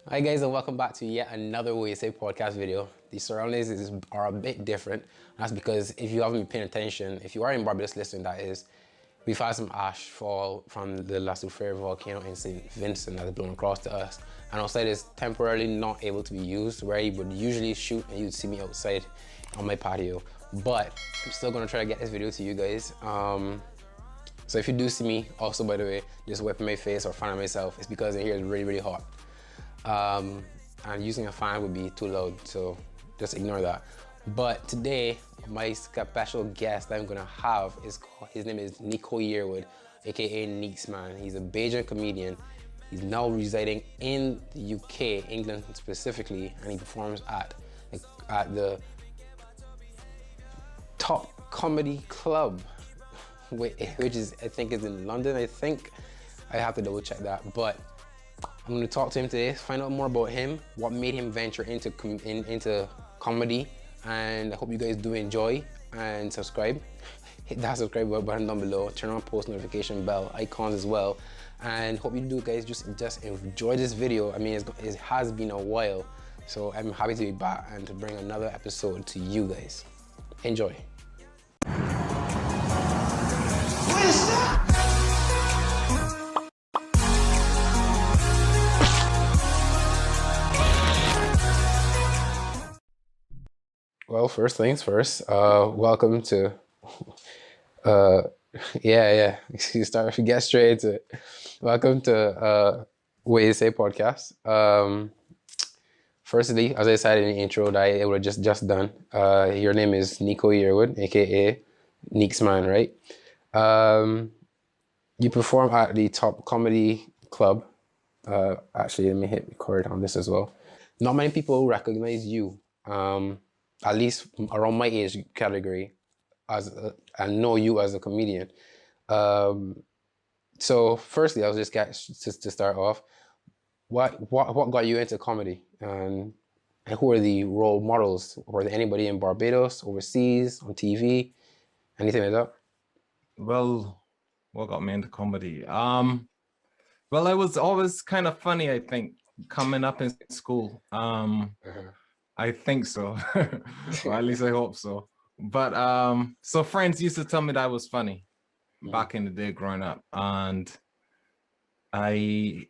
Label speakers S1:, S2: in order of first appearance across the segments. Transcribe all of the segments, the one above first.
S1: Hi guys, and welcome back to yet another Wuh Yuh podcast video. The surroundings are a bit different. That's because if you haven't been paying attention, if you are in Barbados listening, that is, we've had some ash fall from the La Soufrière volcano in St. Vincent that has blown across to us. And outside is temporarily not able to be used, where you would usually shoot and you'd see me outside on my patio. But I'm still gonna try to get this video to you guys. So if you do see me, also by the way, just wiping my face or fanning myself, it's because in here is really, really hot. And using a fan would be too loud, so just ignore that. But today, my special guest that I'm gonna have his name is Nico YEARWOOD, aka Neeks Man. He's a Bajan comedian. He's now residing in the UK, England specifically, and he performs at the Top Comedy Club, which is I think is in London. I think I have to double check that, but I'm going to talk to him today, find out more about him, what made him venture into comedy, and I hope you guys do enjoy and subscribe. Hit that subscribe button down below, turn on post notification bell icons as well, and hope you do guys just enjoy this video. I mean, it has been a while, so I'm happy to be back and to bring another episode to you guys. Enjoy. What is that? Well, first things first, welcome to, yeah, get straight into it. Welcome to Wuh Yuh podcast. Firstly, as I said in the intro that I would have just done, your name is Nico YEARWOOD, aka Neeks Man, right? You perform at the Top Comedy Club. Actually, let me hit record on this as well. Not many people recognize you. At least around my age category, and know you as a comedian. So firstly, I was just to start off, what got you into comedy, and who are the role models? Were there anybody in Barbados, overseas, on TV, anything like that?
S2: Well, what got me into comedy? Well, I was always kind of funny, I think, coming up in school. I think so. Or at least I hope so. But so friends used to tell me that I was funny back in the day growing up. And the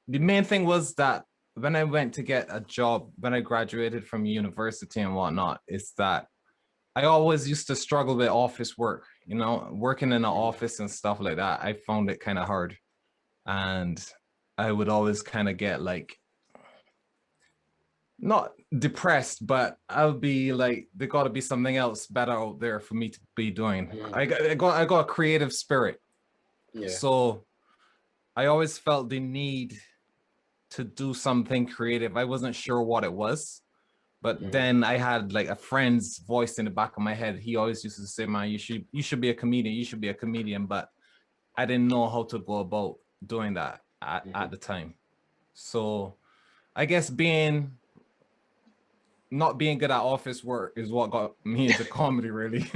S2: main thing was that when I went to get a job, when I graduated from university and whatnot, is that I always used to struggle with office work, you know, working in an office and stuff like that. I found it kind of hard. And I would always kind of get like, not depressed, but I'll be like, there got to be something else better out there for me to be doing. I got a creative spirit. Yeah. So I always felt the need to do something creative. I wasn't sure what it was, but then I had like a friend's voice in the back of my head. He always used to say, man, you should be a comedian. You should be a comedian. But I didn't know how to go about doing that at the time. So I guess not being good at office work is what got me into comedy, really.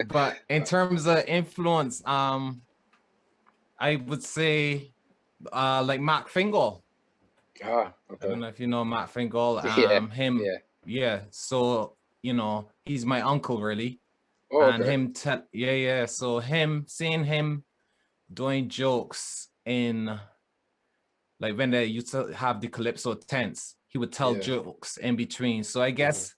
S2: But in terms of influence, I would say like Matt Fingal.
S1: Okay.
S2: I don't know if you know Matt Fingal. Yeah. So, you know, he's my uncle, really. Oh, okay. And so seeing him doing jokes in, like when they used to have the Calypso tents, he would tell jokes in between. So I guess,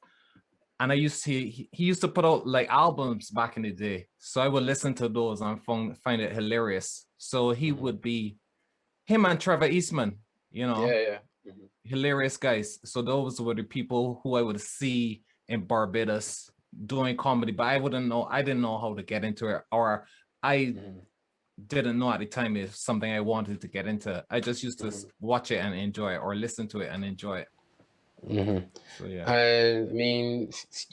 S2: and he used to put out like albums back in the day. So I would listen to those and find it hilarious. So he would be, him and Trevor Eastman, you know, hilarious guys. So those were the people who I would see in Barbados doing comedy, but I didn't know how to get into it, or I didn't know at the time if something I wanted to get into. I just used to watch it and enjoy it, or listen to it and enjoy it. So yeah.
S1: I mean,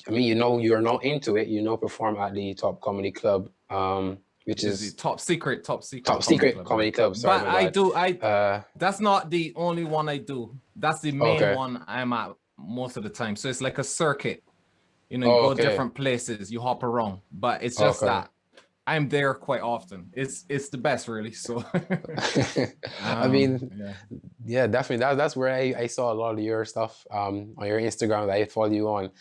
S1: you know, you're not into it. You know, perform at the Top Comedy Club, which is
S2: the top secret
S1: comedy club. Sorry,
S2: but that's not the only one I do. That's the main one I'm at most of the time. So it's like a circuit. You know, you go different places, you hop around, but it's just that I'm there quite often. It's the best, really. So,
S1: I mean,
S2: yeah.
S1: yeah, definitely. That's where I saw a lot of your stuff on your Instagram that I follow you on.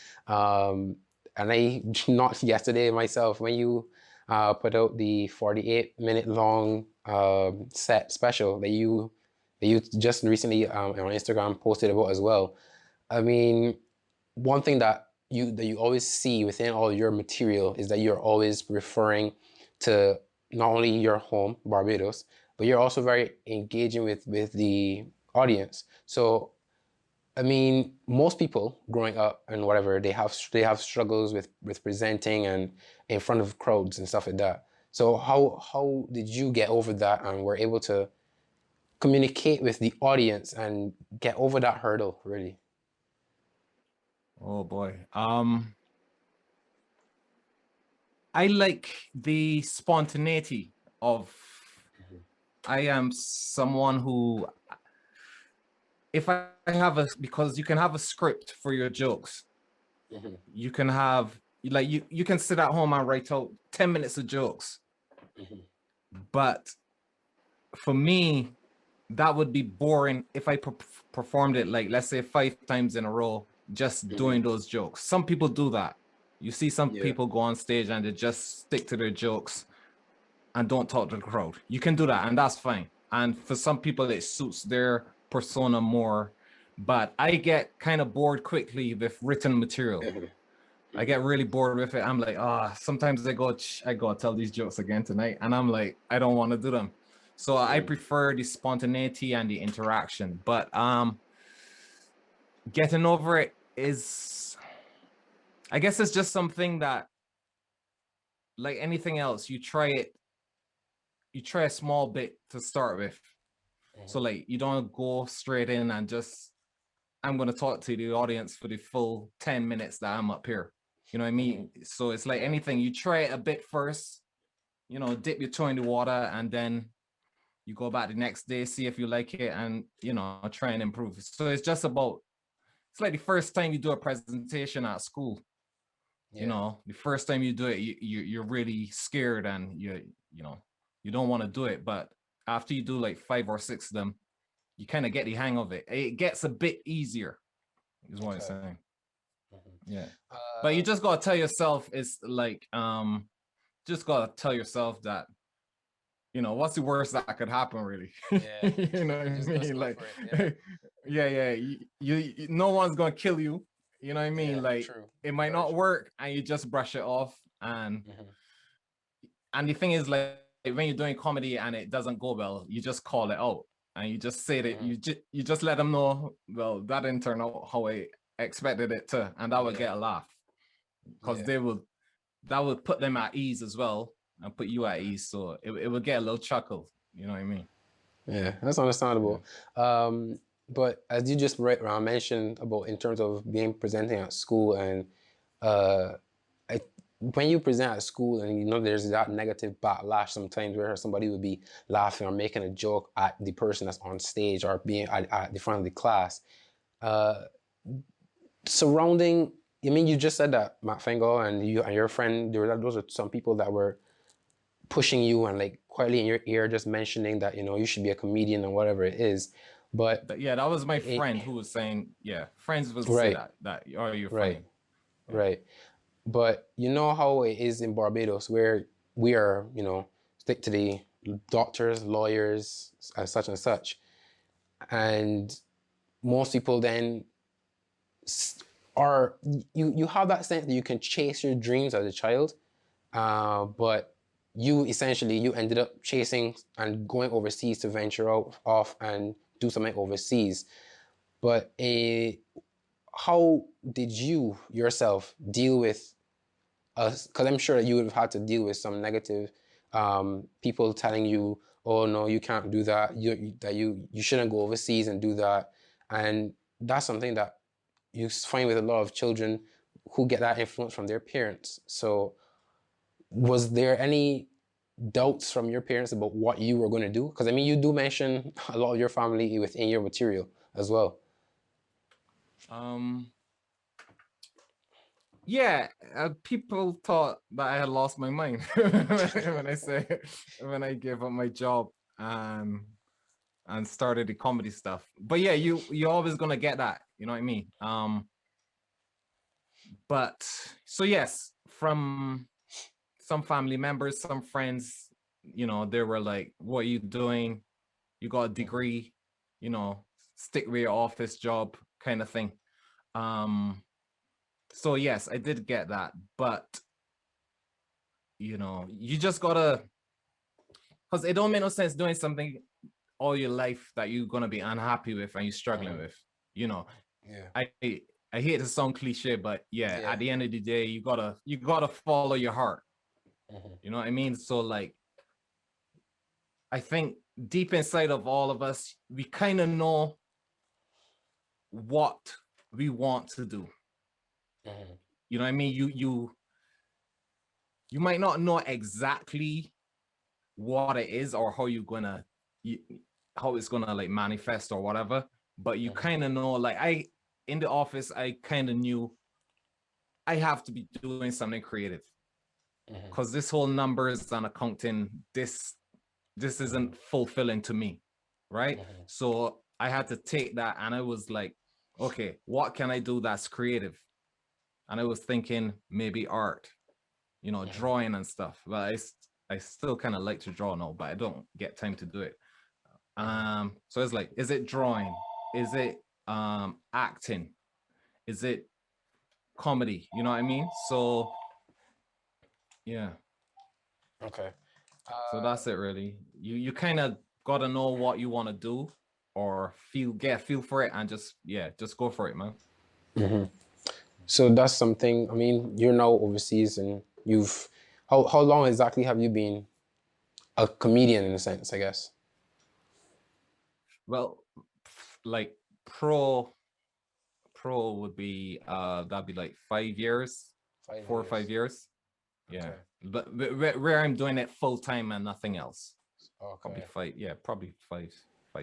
S1: And I not yesterday myself when you put out the 48-minute long set special that you just recently on Instagram posted about as well. I mean, one thing that you always see within all your material is that you're always referring to not only your home, Barbados, but you're also very engaging with the audience. So I mean, most people growing up and whatever, they have struggles with presenting and in front of crowds and stuff like that. So how did you get over that and were able to communicate with the audience and get over that hurdle, really?
S2: Oh boy. I like the spontaneity of. I am someone who, if I have because you can have a script for your jokes. You can have, like, you can sit at home and write out 10 minutes of jokes. But for me, that would be boring if I performed it, like, let's say 5 times in a row, just doing those jokes. Some people do that. You see some people go on stage and they just stick to their jokes and don't talk to the crowd. You can do that, and that's fine. And for some people, it suits their persona more. But I get kind of bored quickly with written material. I get really bored with it. I'm like, sometimes I go tell these jokes again tonight, and I'm like, I don't want to do them. So I prefer the spontaneity and the interaction. But getting over it is, I guess it's just something that, like anything else, you try a small bit to start with. So like, you don't go straight in and just, I'm going to talk to the audience for the full 10 minutes that I'm up here. You know what I mean? So it's like anything, you try it a bit first, dip your toe in the water, and then you go back the next day, see if you like it, and, try and improve. So it's just about, it's like the first time you do a presentation at school. The first time you do it, you're really scared, and you don't want to do it. But after you do like 5 or 6 of them, you kind of get the hang of it. It gets a bit easier, is what I'm saying. Yeah. But you just gotta tell yourself, it's like, just gotta tell yourself that, what's the worst that could happen, really?
S1: Yeah.
S2: You know what I mean? Like, yeah. You no one's gonna kill you. You know what I mean? Like,
S1: true.
S2: it might not work, and you just brush it off. And the thing is, like, when you're doing comedy and it doesn't go well, you just call it out, and you just say that you just let them know, well, that didn't turn out how I expected it to, and that would get a laugh, because that would put them at ease as well, and put you at ease. So it would get a little chuckle. You know what I mean?
S1: Yeah, that's understandable. But as you just mentioned about in terms of being presenting at school, and when you present at school and there's that negative backlash sometimes where somebody would be laughing or making a joke at the person that's on stage or being at the front of the class. Surrounding, I mean, you just said that Matt Fengo and you and your friend, those are some people that were pushing you and like quietly in your ear just mentioning that you should be a comedian and whatever it is. But
S2: yeah, that was my friend who was saying, friends would say that you're funny.
S1: Right. But you know how it is in Barbados, where we are, stick to the doctors, lawyers, and such. And most people then are, you have that sense that you can chase your dreams as a child, but you ended up chasing and going overseas to venture off and do something overseas. But how did you yourself deal with us? Because I'm sure that you would have had to deal with some negative people telling you, "Oh no, you can't do that. You shouldn't go overseas and do that." And that's something that you find with a lot of children who get that influence from their parents. So was there any doubts from your parents about what you were going to do? Because I mean, you do mention a lot of your family within your material as well.
S2: Yeah, people thought that I had lost my mind when I gave up my job and started the comedy stuff. But yeah, you're always gonna get that, you know what I mean? But so yes, from some family members, some friends, you know, they were like, "What are you doing? You got a degree, you know, stick with your office job," kind of thing. So yes, I did get that, but you know, you just gotta, because it don't make no sense doing something all your life that you're gonna be unhappy with and you're struggling with. You know,
S1: Yeah.
S2: I hate to sound cliche, but yeah, at the end of the day, you gotta follow your heart. You know what I mean? So like, I think deep inside of all of us, we kind of know what we want to do. You know what I mean? You might not know exactly what it is or how you're gonna how it's gonna like manifest or whatever, but you kind of know. Like in the office, I kind of knew I have to be doing something creative because this whole numbers and accounting, this isn't fulfilling to me, right? So I had to take that, and I was like, okay, what can I do that's creative? And I was thinking maybe art, you know, drawing and stuff. But I still kind of like to draw now, but I don't get time to do it. So it's like, is it drawing? Is it acting? Is it comedy? You know what I mean? So yeah.
S1: Okay.
S2: So that's it really. You kind of gotta know what you want to do or get a feel for it and just go for it, man.
S1: So that's something. I mean, you're now overseas, and you've how long exactly have you been a comedian in a sense? I guess.
S2: Well, like pro would be that'd be like 5 years, 4 or 5 years. Yeah, okay. But where I'm doing it full time and nothing else. Okay. Probably 5. Yeah, probably 5,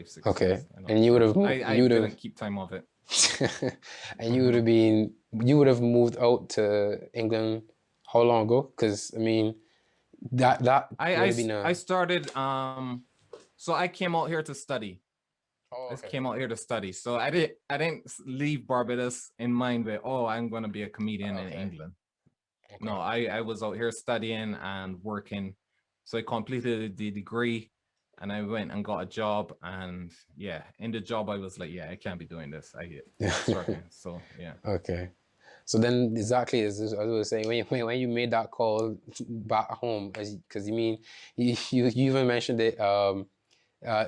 S2: 6.
S1: Okay,
S2: years.
S1: and you would have
S2: I didn't keep time of it.
S1: And you would have moved out to England how long ago? Because I mean, that would have been
S2: I started so I came out here to study. I came out here to study. So I didn't leave Barbados in mind with, oh, I'm gonna be a comedian in England. Okay. No, I was out here studying and working. So I completed the degree and I went and got a job. And yeah, in the job I was like, yeah, I can't be doing this. I struggling. So yeah.
S1: Okay. So then exactly as I was saying, when you made that call back home, because you mean you even mentioned it,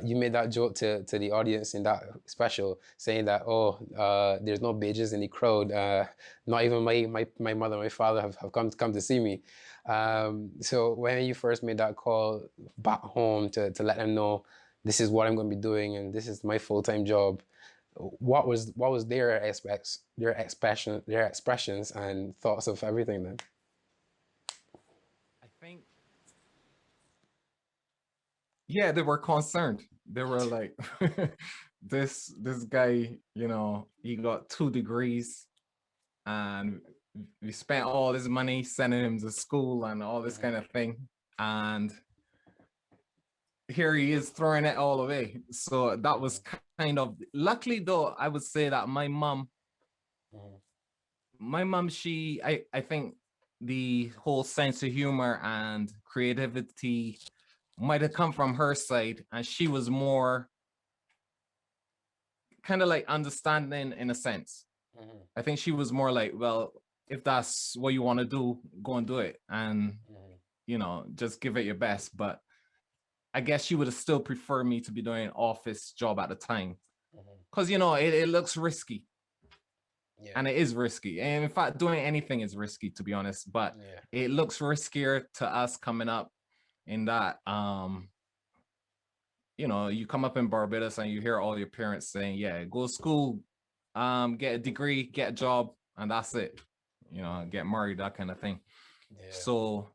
S1: you made that joke to the audience in that special, saying that, oh, there's no Bajans in the crowd. Not even my mother and my father have come to see me. So when you first made that call back home to let them know this is what I'm going to be doing and this is my full-time job, what was their expressions and thoughts of everything then?
S2: I think, yeah, they were concerned. They were like, this guy, you know, he got 2 degrees and we spent all this money sending him to school and all this kind of thing. And here he is throwing it all away. So that was kind of, luckily though, I would say that my mom, she, I think the whole sense of humor and creativity might have come from her side, and she was more kind of like understanding in a sense. I think she was more like, well, if that's what you want to do, go and do it, and you know, just give it your best. But I guess she would have still preferred me to be doing an office job at the time, because you know it looks risky. Yeah. And it is risky. And in fact, doing anything is risky, to be honest. But it looks riskier to us coming up in that, you know, you come up in Barbados and you hear all your parents saying, yeah, go to school, get a degree, get a job, and that's it. You know, get married, that kind of thing. Yeah. So,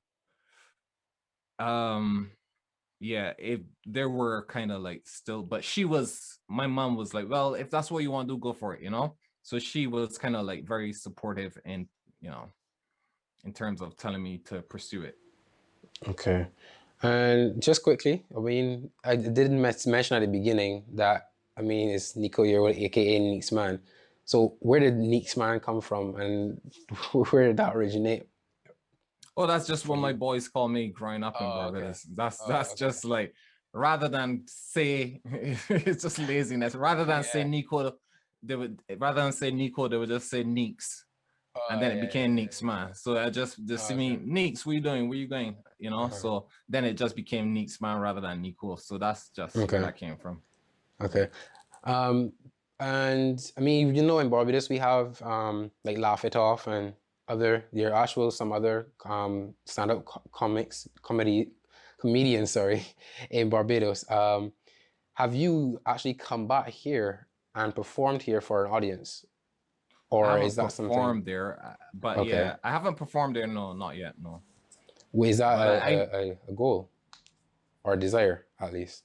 S2: yeah, if there were kind of like still, but my mom was like, well, if that's what you want to do, go for it, you know? So she was kind of like very supportive and, you know, in terms of telling me to pursue it.
S1: Okay. And just quickly, I mean, I didn't mention at the beginning that, I mean, it's Nico Yearwood, aka Neeks Man. So where did Neeks Man come from, and where did that originate?
S2: Oh, that's just what my boys call me growing up in Barbados.
S1: Okay.
S2: That's just like, rather than say it's just laziness. Rather than say Nico, they would just say Neeks. And then it became Neeks Man. So I just see me, Neeks, what are you doing? Where you going? You know, so then it just became Neeks Man rather than Nico. So that's just where that came from.
S1: Okay. And I mean, you know, in Barbados we have like Laugh It Off and some other stand-up comedians, sorry, in Barbados. Have you actually come back here and performed here for an audience? Or is that something?
S2: I haven't performed there, but yeah, I haven't performed there. No, not yet. No.
S1: Is that a goal or a desire, at least?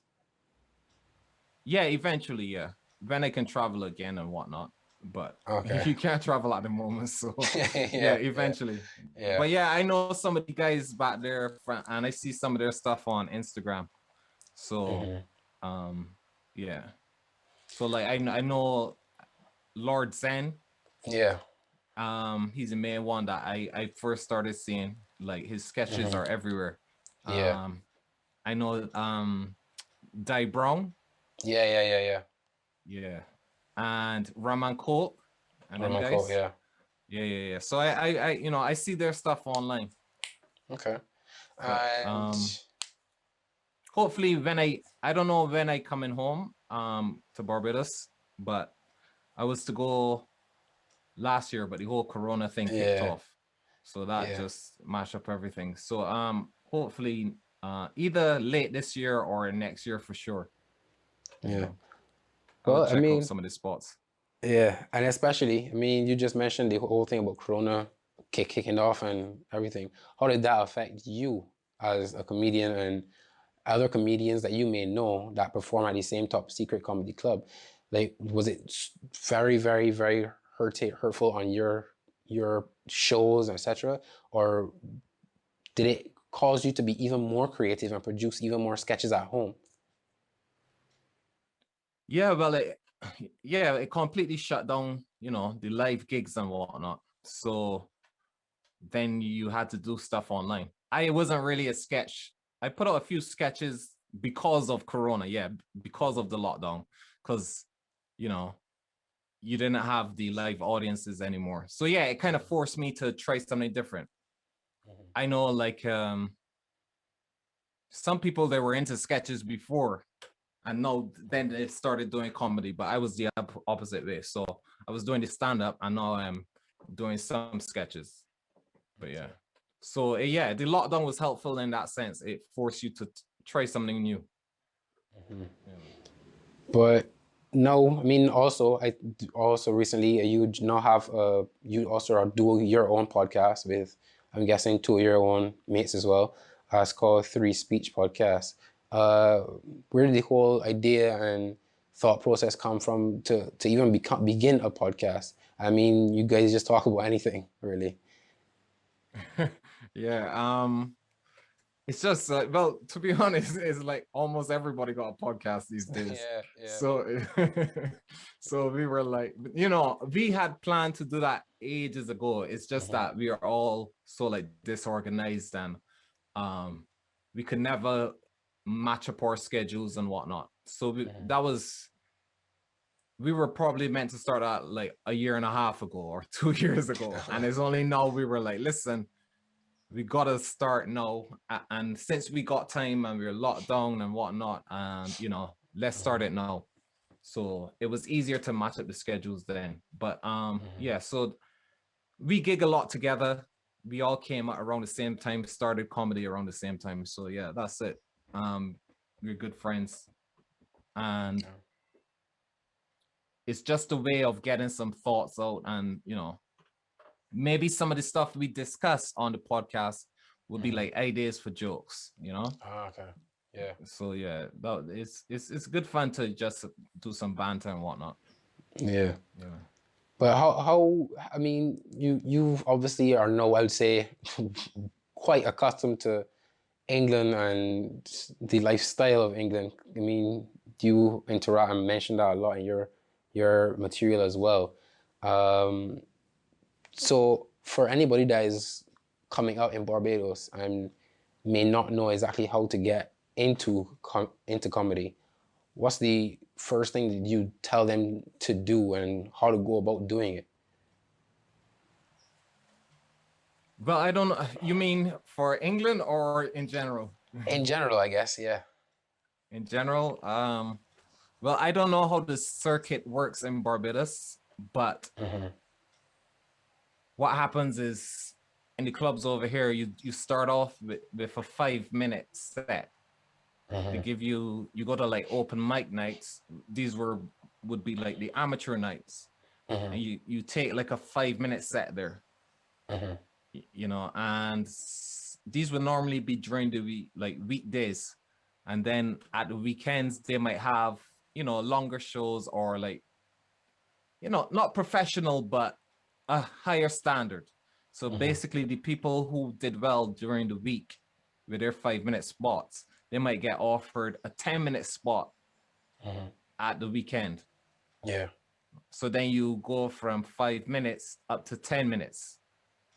S2: Yeah, eventually, yeah. When I can travel again and whatnot. But you can't travel at the moment, so yeah, eventually. Yeah. But yeah, I know some of the guys back there, and I see some of their stuff on Instagram. So, yeah. So like I know Lord Zen.
S1: Yeah.
S2: He's the main one that I first started seeing. Like his sketches are everywhere.
S1: Yeah.
S2: I know Di Brown.
S1: Yeah.
S2: Yeah. And Raman Colt. And
S1: Raman Colt, yeah.
S2: Yeah. So I you know, I see their stuff online.
S1: Okay.
S2: But, hopefully when I don't know when I coming home to Barbados, but I was to go last year, but the whole Corona thing kicked off. So that just mashed up everything. So hopefully either late this year or next year for sure.
S1: Yeah.
S2: Well, check out some of the spots.
S1: Yeah, and especially, I mean, you just mentioned the whole thing about Corona kicking off and everything. How did that affect you as a comedian and other comedians that you may know that perform at the same top secret comedy club? Like, was it very, very, very hurtful on your shows, etc., or did it cause you to be even more creative and produce even more sketches at home?
S2: Yeah, well, it completely shut down, you know, the live gigs and whatnot. So then you had to do stuff online. I wasn't really a sketch. I put out a few sketches because of Corona, because of the lockdown, because, you know, you didn't have the live audiences anymore. So yeah, it kind of forced me to try something different. I know, like, some people that were into sketches before, and now then they started doing comedy, but I was the opposite way. So I was doing the stand-up, and now I'm doing some sketches. But yeah. So yeah, the lockdown was helpful in that sense. It forced you to try something new.
S1: But no, I mean, I also recently, you now have you also are doing your own podcast with, I'm guessing, two of your own mates as well. It's called Three Speech Podcast. Where did the whole idea and thought process come from to even begin a podcast? I mean, you guys just talk about anything, really.
S2: Yeah. It's just well, to be honest, it's like almost everybody got a podcast these days.
S1: Yeah.
S2: So so we were like, you know, we had planned to do that ages ago. It's just that we are all so like disorganized, and we could never match up our schedules and whatnot. So we were probably meant to start out like a year and a half ago or 2 years ago. And it's only now we were like, listen, we gotta start now. And since we got time and we were locked down and whatnot, and you know, let's start it now. So it was easier to match up the schedules then. But yeah, so we gig a lot together. We all came out around the same time, started comedy around the same time. So yeah, that's it. We're good friends. And it's just a way of getting some thoughts out, and you know, maybe some of the stuff we discuss on the podcast will be like ideas for jokes, you know.
S1: Okay. Yeah.
S2: So yeah, it's good fun to just do some banter and whatnot.
S1: Yeah. But I mean, you obviously are I would say, quite accustomed to England and the lifestyle of England. I mean, you interact and mention that a lot in your material as well. Um, so for anybody that is coming out in Barbados and may not know exactly how to get into comedy, what's the first thing that you tell them to do and how to go about doing it?
S2: Well, I don't know. You mean for England or in general?
S1: In general, I guess, yeah.
S2: In general, well, I don't know how the circuit works in Barbados, but what happens is in the clubs over here, you start off with a 5-minute set. They give you go to like open mic nights. These would be like the amateur nights, and you take like a 5-minute set there. You know, and these would normally be during the week, like weekdays, and then at the weekends they might have, you know, longer shows or like, you know, not professional but a higher standard. So basically the people who did well during the week with their 5-minute spots, they might get offered a 10-minute spot at the weekend.
S1: Yeah.
S2: So then you go from 5 minutes up to 10 minutes,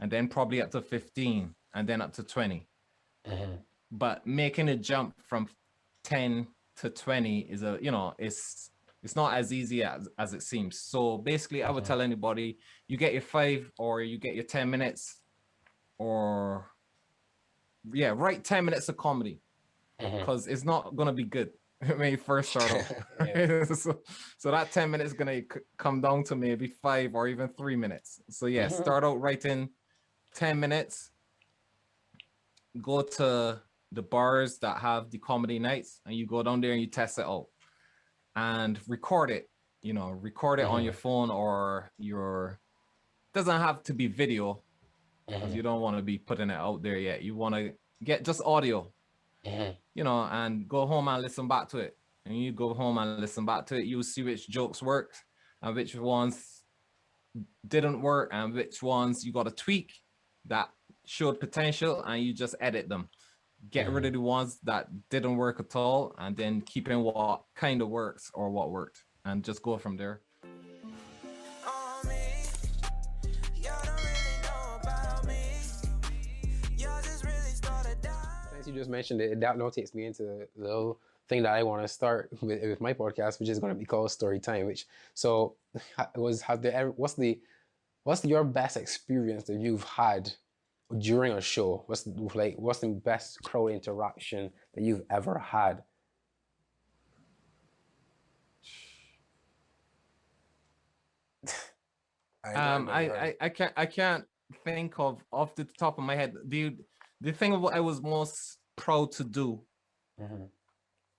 S2: and then probably up to 15, and then up to 20. But making a jump from 10 to 20 is a, you know, it's not as easy as it seems. So basically I would tell anybody, you get your 5 or you get your 10 minutes, or yeah, write 10 minutes of comedy, because it's not going to be good when you first start off. So that 10 minutes is going to come down to maybe 5 or even 3 minutes. So yeah, start out writing 10 minutes, go to the bars that have the comedy nights, and you go down there and you test it out and record it, you know, record it on your phone or doesn't have to be video, because you don't want to be putting it out there yet. You want to get just audio, you know, and go home and listen back to it. And you go home and listen back to it, you'll see which jokes worked and which ones didn't work and which ones you got to tweak that showed potential, and you just edit them. Get rid of the ones that didn't work at all, and then keep in what kind of works or what worked, and just go from there.
S1: Since you just mentioned it, that now takes me into the little thing that I want to start with my podcast, which is going to be called Story Time. What's your best experience that you've had during a show? What's the best crowd interaction that you've ever had?
S2: I can't think of off the top of my head. The thing of what I was most proud to do,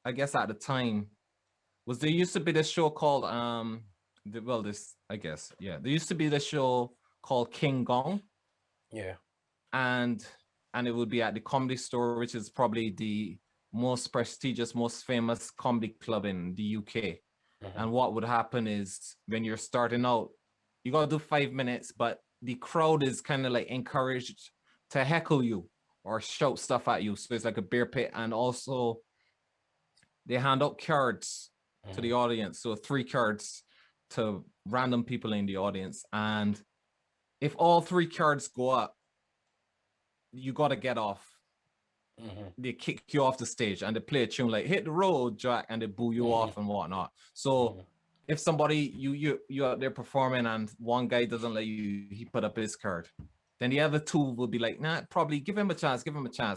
S2: I guess at the time, was there used to be this show called there used to be this show called King Gong.
S1: Yeah.
S2: And it would be at the Comedy Store, which is probably the most prestigious, most famous comedy club in the UK. And what would happen is, when you're starting out, you got to do 5 minutes, but the crowd is kind of like encouraged to heckle you or shout stuff at you. So it's like a beer pit. And also they hand out cards to the audience. So 3 cards to random people in the audience. And if all 3 cards go up, you got to get off. They kick you off the stage and they play a tune like "Hit the Road, Jack," and they boo you off and whatnot. So if somebody you out there performing and one guy doesn't let you, he put up his card, then the other 2 will be like, nah, probably give him a chance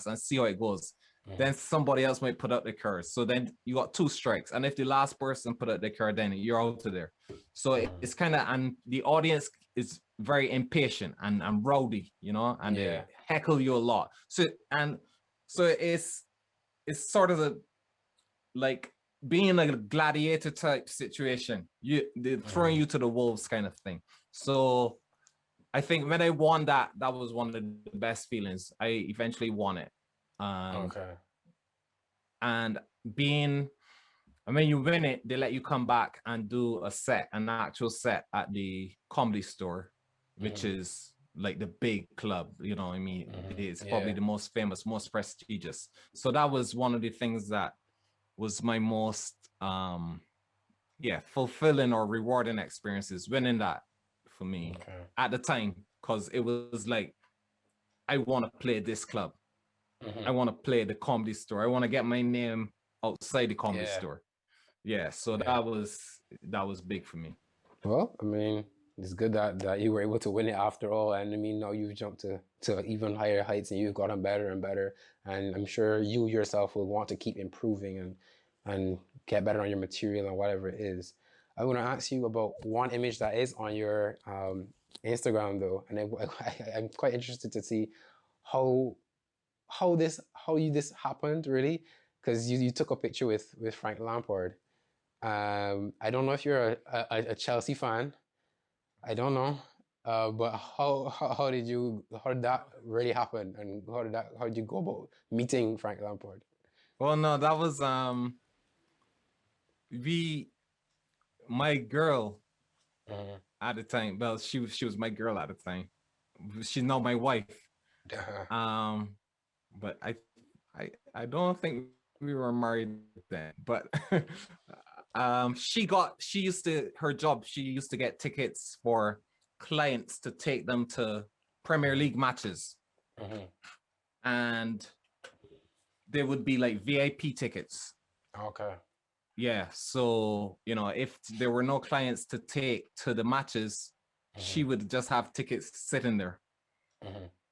S2: and see how it goes. Then somebody else might put up their cards. So then you got 2 strikes. And if the last person put up their card, then you're out of there. So it's kind of, and the audience is very impatient and rowdy, you know, and they heckle you a lot. So it's sort of like being like a gladiator type situation. They're throwing you to the wolves kind of thing. So I think when I won that was one of the best feelings. I eventually won it. And being And when you win it, they let you come back and do an actual set at the Comedy Store, which is like the big club, you know what I mean? It's probably the most famous, most prestigious. So that was one of the things that was my most fulfilling or rewarding experiences, winning that for me at the time, because it was like, I want to play this club. I want to play the Comedy Store. I want to get my name outside the Comedy Store. Yeah, so that was big for me.
S1: Well, I mean, it's good that you were able to win it after all, and I mean, now you've jumped to even higher heights, and you've gotten better and better, and I'm sure you yourself will want to keep improving and get better on your material and whatever it is. I want to ask you about one image that is on your Instagram though, and I'm quite interested to see how this happened really, because you took a picture with Frank Lampard. I don't know if you're a Chelsea fan. I don't know. But how did that really happen, and how did you go about meeting Frank Lampard?
S2: Well, no, that was my girl at the time. Well, she was my girl at the time. She's now my wife. But I don't think we were married then. But she used to get tickets for clients to take them to Premier League matches. And they would be like VIP tickets.
S1: Okay.
S2: Yeah, so if there were no clients to take to the matches, she would just have tickets sitting there.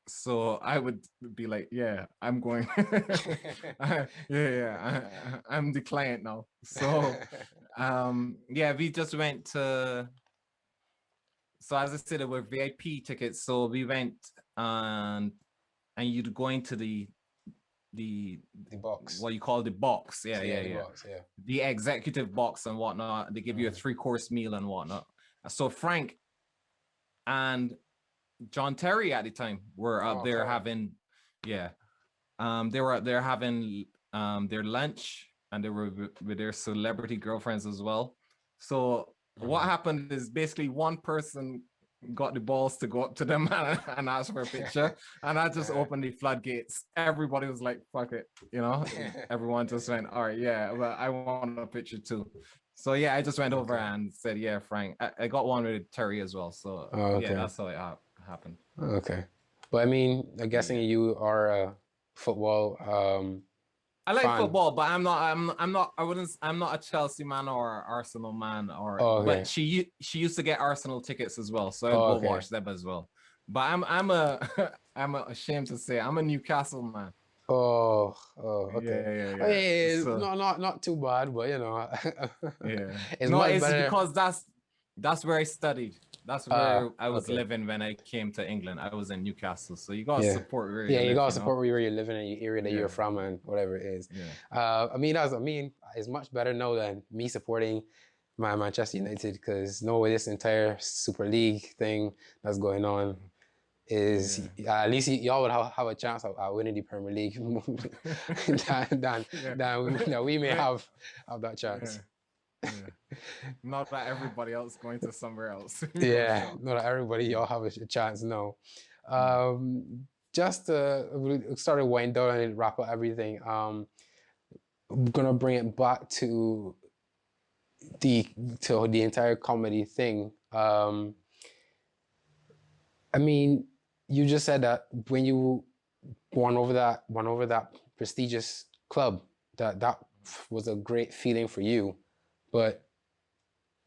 S2: So I would be like, yeah, I'm going. I'm the client now. So we just went to. So as I said, there were VIP tickets. So we went and you'd go into the
S1: box.
S2: What you call the box.
S1: The box,
S2: the executive box and whatnot. They give you a 3-course meal and whatnot. So Frank and John Terry at the time were up there having they were there having their lunch, and they were with their celebrity girlfriends as well. So what happened is basically one person got the balls to go up to them and ask for a picture, and I just opened the floodgates. Everybody was like, fuck it, everyone just went, all right, yeah, well, I want a picture too. So yeah, I just went over and said, yeah, Frank. I got one with Terry as well. So yeah, that's how it happened.
S1: Okay. But I mean, I'm guessing you are a football
S2: I like
S1: fan.
S2: football, but I'm not a Chelsea man or Arsenal man but she used to get Arsenal tickets as well, so I'd go watch them as well. But I'm ashamed to say I'm a Newcastle man.
S1: Okay.
S2: Yeah.
S1: So, not too bad, but
S2: it's because that's where I studied. That's where I was living when I came to England. I was in Newcastle, so you gotta support where you live.
S1: You gotta support where you're living and the area that you're from and whatever it is. I mean, it's much better now than me supporting my Manchester United, because this entire Super League thing that's going on is at least y'all would have a chance of winning the Premier League than we may have that chance.
S2: Not that everybody else going to somewhere else.
S1: Not that everybody y'all have a chance. No. Just to start to wind down and wrap up everything. I'm gonna bring it back to the entire comedy thing. I mean, you just said that when you won over that prestigious club, that was a great feeling for you, but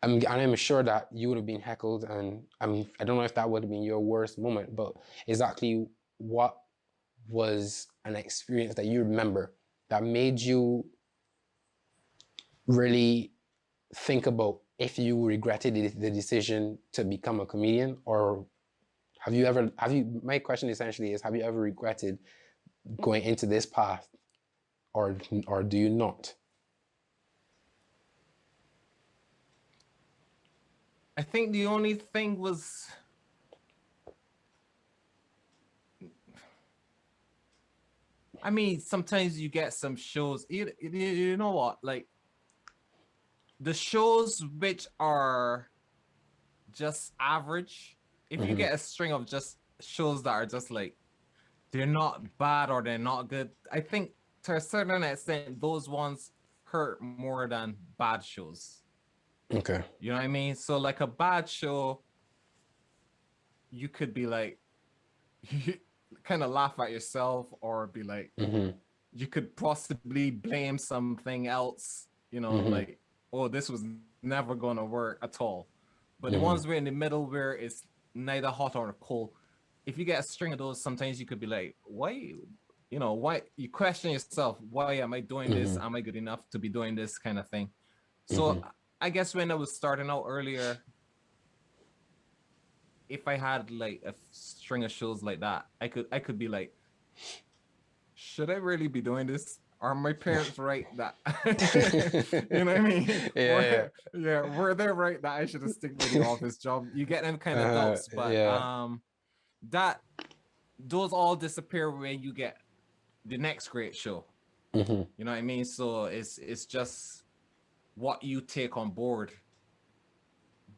S1: I'm sure that you would have been heckled, and I don't know if that would have been your worst moment, but exactly what was an experience that you remember that made you really think about if you regretted the decision to become a comedian, or my question essentially is, have you ever regretted going into this path, or do you not?
S2: I think the only thing was, I mean, sometimes you get some shows, you know what, like, the shows which are just average, if you get a string of just shows that are just like, they're not bad or they're not good, I think to a certain extent, those ones hurt more than bad shows.
S1: Okay.
S2: You know what I mean? So like a bad show, you could be like, you kind of laugh at yourself or be like, you could possibly blame something else, you know, like, oh, this was never going to work at all. But the ones where in the middle where it's neither hot or cold, if you get a string of those, sometimes you could be like, why, you know, why you question yourself, why am I doing this? Am I good enough to be doing this kind of thing? So I guess when I was starting out earlier, if I had like a string of shows like that, I could be like, should I really be doing this? Are my parents right that you know what I mean? Were they right that I should have stick with the office job? You get them kind of doubts, but that those all disappear when you get the next great show. You know what I mean? So it's just what you take on board.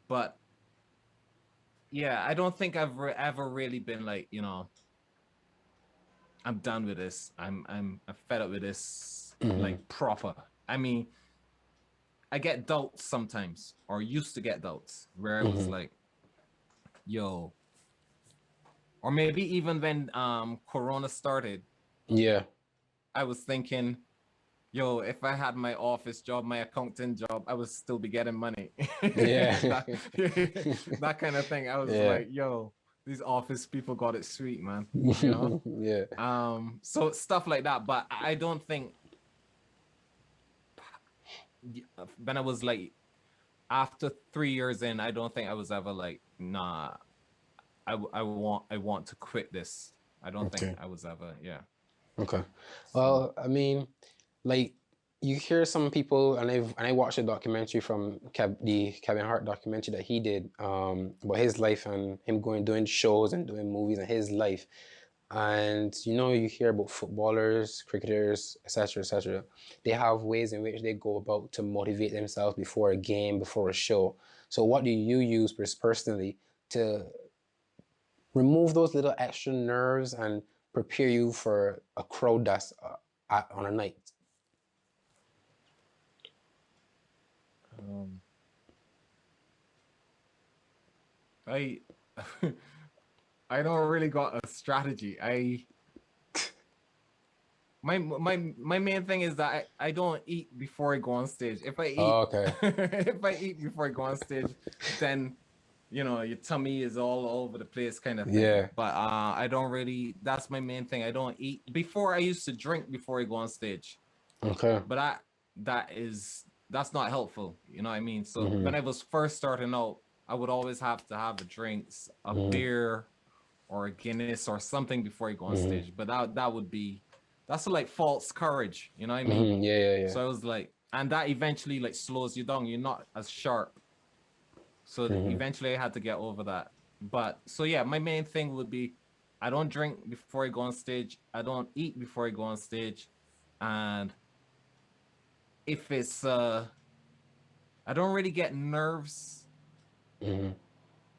S2: But yeah, I don't think I've ever really been like, you know, I'm done with this. I'm fed up with this, like proper. I mean, I get doubts sometimes, or used to get doubts, where I was like, yo, or maybe even when Corona started, I was thinking, yo, if I had my office job, my accounting job, I would still be getting money. that kind of thing. I was like, yo, these office people got it sweet, man. You know? So stuff like that. But I don't think when I was like, after 3 years in, I don't think I was ever like, nah, I want to quit this. I don't think I was ever,
S1: Okay. Well, I mean, like, you hear some people, and I watched a documentary from the Kevin Hart documentary that he did about his life and him doing shows and doing movies and his life. And you know, you hear about footballers, cricketers, etc., etc. They have ways in which they go about to motivate themselves before a game, before a show. So what do you use personally to remove those little extra nerves and prepare you for a crowd that's on a night?
S2: I don't really got a strategy. My main thing is that I don't eat before I go on stage. If I eat, if I eat before I go on stage, then you know your tummy is all over the place, kind of thing. But I don't really. That's my main thing. I don't eat before. I used to drink before I go on stage. But that's not helpful. You know what I mean? So when I was first starting out, I would always have to have a beer or a Guinness or something before I go on stage. But that's like false courage. You know what I mean? So I was like, and that eventually like slows you down. You're not as sharp. So eventually I had to get over that. But so yeah, my main thing would be, I don't drink before I go on stage. I don't eat before I go on stage. And if it's I don't really get nerves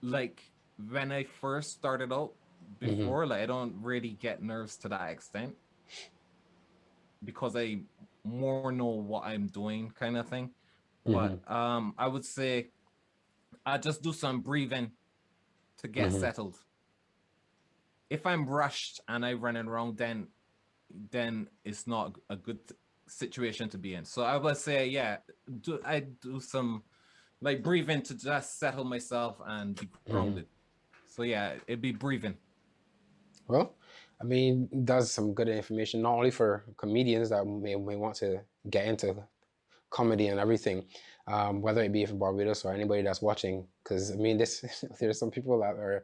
S2: like when I first started out before. Like I don't really get nerves to that extent because I more know what I'm doing, kind of thing. But I would say I just do some breathing to get settled. If I'm rushed and I run around, then it's not a good situation to be in. So I would say, I do some like breathing to just settle myself and be grounded. So yeah, it'd be breathing.
S1: Well, I mean, that's some good information, not only for comedians that may want to get into comedy and everything, whether it be from Barbados or anybody that's watching. Because I mean, there's some people that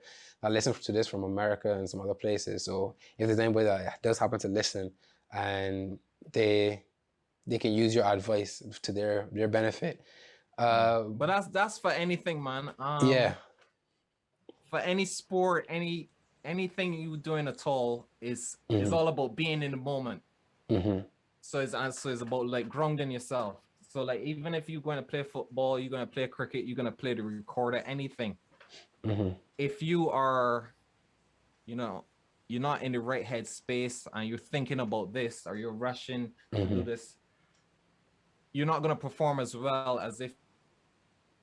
S1: listen to this from America and some other places. So if there's anybody that does happen to listen and they can use your advice to their benefit.
S2: But that's for anything, man. For any sport, anything you're doing at all is all about being in the moment. So it's about like grounding yourself. So like, even if you're going to play football, you're going to play cricket, you're going to play the recorder, anything. If you are, you know, you're not in the right head space and you're thinking about this, or you're rushing to do this, you're not going to perform as well as if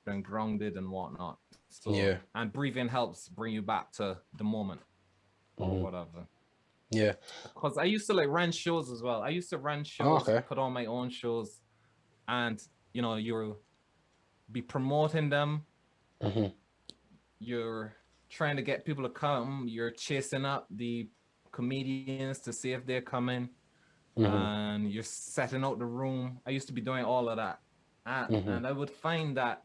S2: you're grounded and whatnot. So, and breathing helps bring you back to the moment or whatever.
S1: Yeah.
S2: Because I used to like run shows as well. I used to run shows, put on my own shows, and you know, you'll be promoting them. You're trying to get people to come. You're chasing up the comedians to see if they're coming, and you're setting out the room. I used to be doing all of that, and I would find that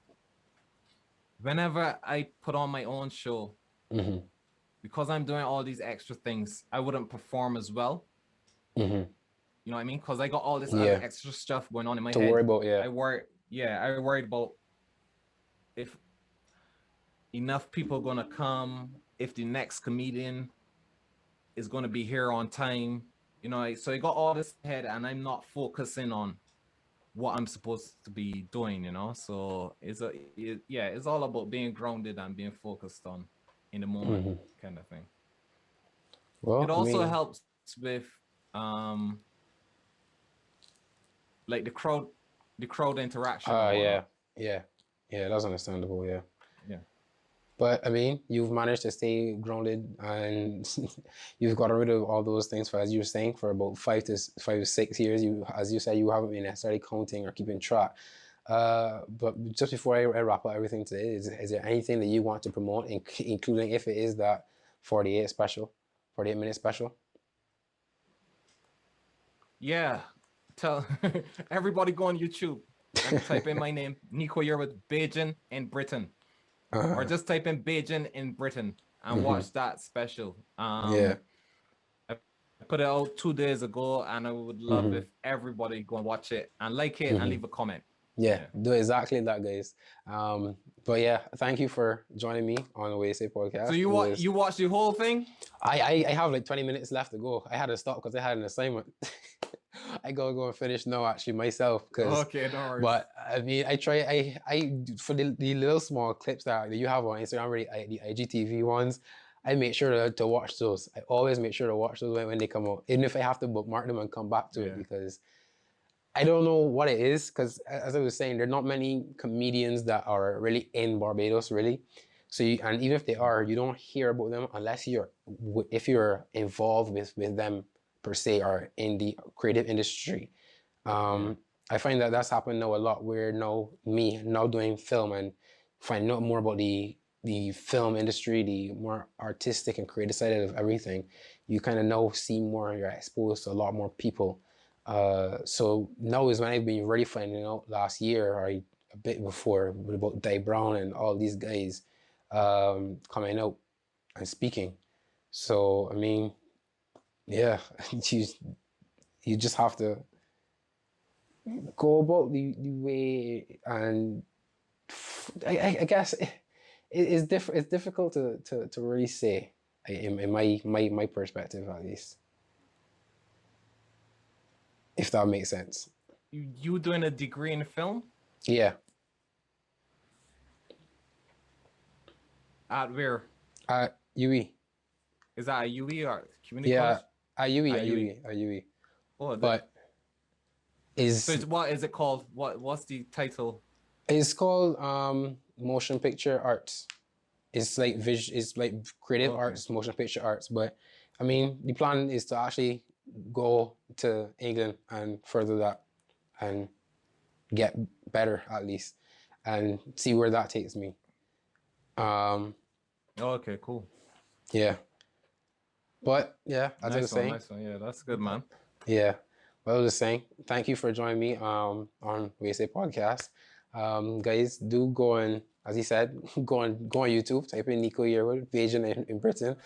S2: whenever I put on my own show, because I'm doing all these extra things, I wouldn't perform as well. You know what I mean? Because I got all this other extra stuff going on in my head.
S1: Worry about,
S2: I worried about if enough people are gonna come, if the next comedian is gonna be here on time. You know, so I got all this head, and I'm not focusing on what I'm supposed to be doing. You know, so it's all about being grounded and being focused on in the moment, kind of thing. Well, it also helps with like the crowd interaction.
S1: Yeah, that's understandable. Yeah. But I mean, you've managed to stay grounded, and you've got rid of all those things for, as you were saying, for about 5 to 6 years. As you said, you haven't been necessarily counting or keeping track. But just before I wrap up everything today, is there anything that you want to promote, including if it is that 48-minute special?
S2: Yeah, tell everybody go on YouTube and type in my name, Nico YEARWOOD, Bajan in Britain. Or just type in Bajan in Britain and watch that special. I put it out 2 days ago, and I would love if everybody go and watch it and like it and leave a comment.
S1: Yeah, do exactly that, guys. But yeah, thank you for joining me on the YEARWOOD podcast.
S2: So you watched the whole thing?
S1: I have like 20 minutes left to go. I had to stop because I had an assignment. I gotta go and finish now, actually, myself.
S2: Okay, no worries.
S1: But I mean, I try. I for the little small clips that you have on Instagram, really, the IGTV ones, I make sure to watch those. I always make sure to watch those when they come out, even if I have to bookmark them and come back to it, because I don't know what it is. Because as I was saying, there are not many comedians that are really in Barbados, really. So and even if they are, you don't hear about them unless if you're involved with them per se, or in the creative industry. I find that that's happened now a lot, where now doing film and finding out more about the film industry, the more artistic and creative side of everything, you kind of now see more, you're exposed to a lot more people. So now is when I've been really finding out last year, or a bit before, about Dave Brown and all these guys coming out and speaking. So, I mean, yeah, you just have to go about the way, and I guess it's difficult to really say, in my perspective, at least, if that makes sense.
S2: You doing a degree in film?
S1: Yeah.
S2: At where?
S1: At UE.
S2: Is that a UE or community college?
S1: At UE.
S2: Oh,
S1: but
S2: so what is it called? What's the title?
S1: It's called motion picture arts. It's like it's like creative arts, motion picture arts. But I mean, the plan is to actually go to England and further that and get better, at least, and see where that takes me.
S2: Okay, cool.
S1: Yeah. But yeah, as I was saying.
S2: Nice one. Yeah, that's good, man.
S1: Yeah. Well, I was just saying, thank you for joining me on YEARWOOD podcast. Guys, do go and, as he said, go on YouTube, type in Nico YEARWOOD, Bajan in Britain,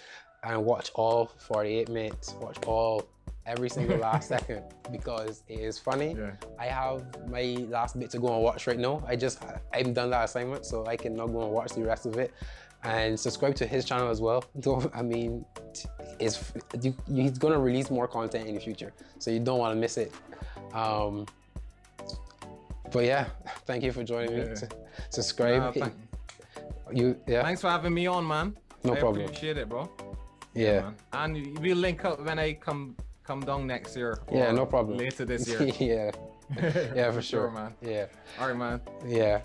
S1: and watch all 48 minutes. Watch every single last second, because it is funny. Yeah. I have my last bit to go and watch right now. I've done that assignment, so I can now go and watch the rest of it. And subscribe to his channel as well. I mean, he's gonna release more content in the future, so you don't want to miss it. But yeah, thank you for joining me. Subscribe.
S2: Thanks for having me on, man.
S1: No problem.
S2: I appreciate it, bro.
S1: Yeah.
S2: Man. And we'll link up when I come down next year.
S1: Yeah, no problem.
S2: Later this year.
S1: Yeah, for sure,
S2: man.
S1: Yeah.
S2: All right, man.
S1: Yeah.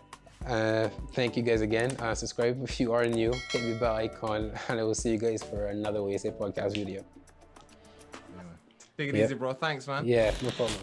S1: Thank you guys again. Subscribe if you are new. Hit the bell icon, and I will see you guys for another YEARWOOD podcast video.
S2: Take it easy, bro. Thanks, man.
S1: Yeah, no problem.